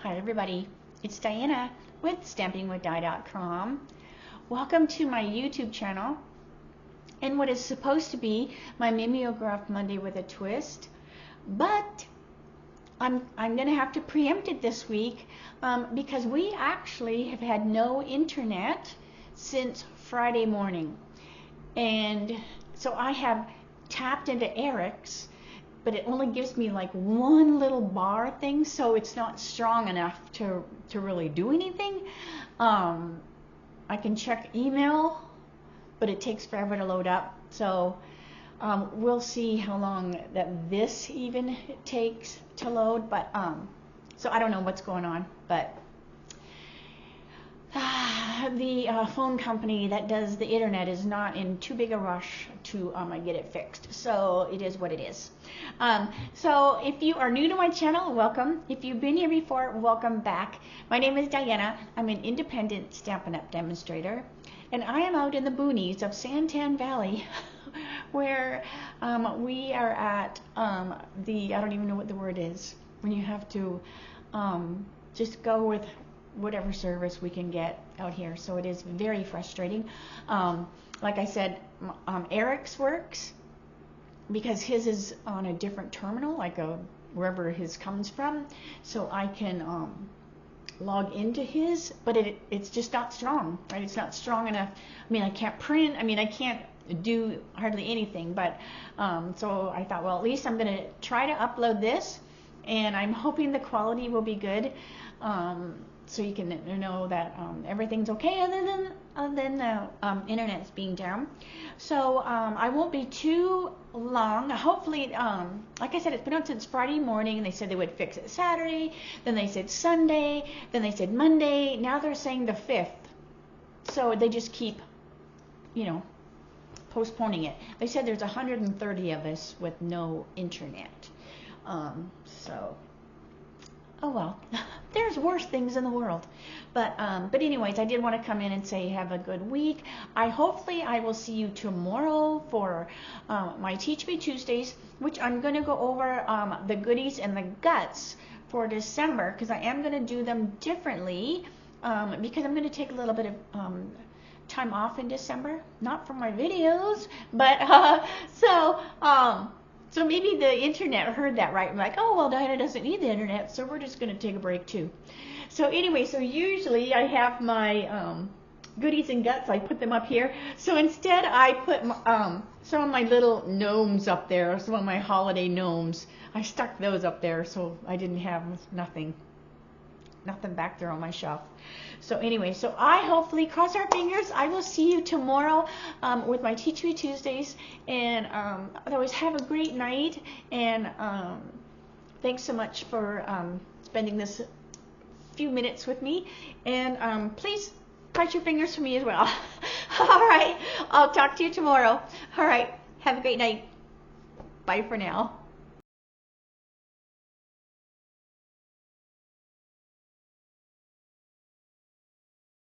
Hi everybody, it's Diana with stampingwithdie.com. Welcome to my YouTube channel and what is supposed to be my Mimeograph Monday with a twist, but I'm going to have to preempt it this week because we actually have had no internet since Friday morning, and so I have tapped into Eric's, but it only gives me like one little bar thing, so it's not strong enough to really do anything. I can check email, but it takes forever to load up, so we'll see how long that this even takes to load, but so I don't know what's going on, but the phone company that does the internet is not in too big a rush to get it fixed, so it is what it is. So if you are new to my channel, welcome. If you've been here before, welcome back. My name is Diana. I'm an independent Stampin' Up! Demonstrator, and I am out in the boonies of Santan Valley where we are at I don't even know what the word is, when you have to just go with whatever service we can get out here, so it is very frustrating. Like I said, Eric's works because his is on a different terminal, like wherever his comes from, so I can log into his, but it's just not strong, right? It's not strong enough. I mean, I can't print, I mean, I can't do hardly anything, but so I thought, well, at least I'm going to try to upload this, and I'm hoping the quality will be good, so you can know that everything's okay other than the internet's being down. So I won't be too long. Hopefully, like I said, it's been out since Friday morning, and they said they would fix it Saturday, then they said Sunday, then they said Monday, now they're saying the 5th. So they just keep, postponing it. They said there's 130 of us with no internet. So oh well, there's worse things in the world, but anyways, I did want to come in and say have a good week. Hopefully I will see you tomorrow for my Teach Me Tuesdays, which I'm going to go over the goodies and the guts for December, because I am going to do them differently, because I'm going to take a little bit of time off in December, not from my videos, but so maybe the internet heard that right. I'm like, oh, well, Diana doesn't need the internet, so we're just going to take a break too. So anyway, so usually I have my goodies and guts. I put them up here. So instead I put some of my little gnomes up there, some of my holiday gnomes. I stuck those up there so I didn't have nothing back there on my shelf. So anyway, so I hopefully, cross our fingers, I will see you tomorrow with my Teach Me Tuesdays, and otherwise have a great night, and thanks so much for spending this few minutes with me, and please cross your fingers for me as well. All right, I'll talk to you tomorrow. All right, have a great night. Bye for now.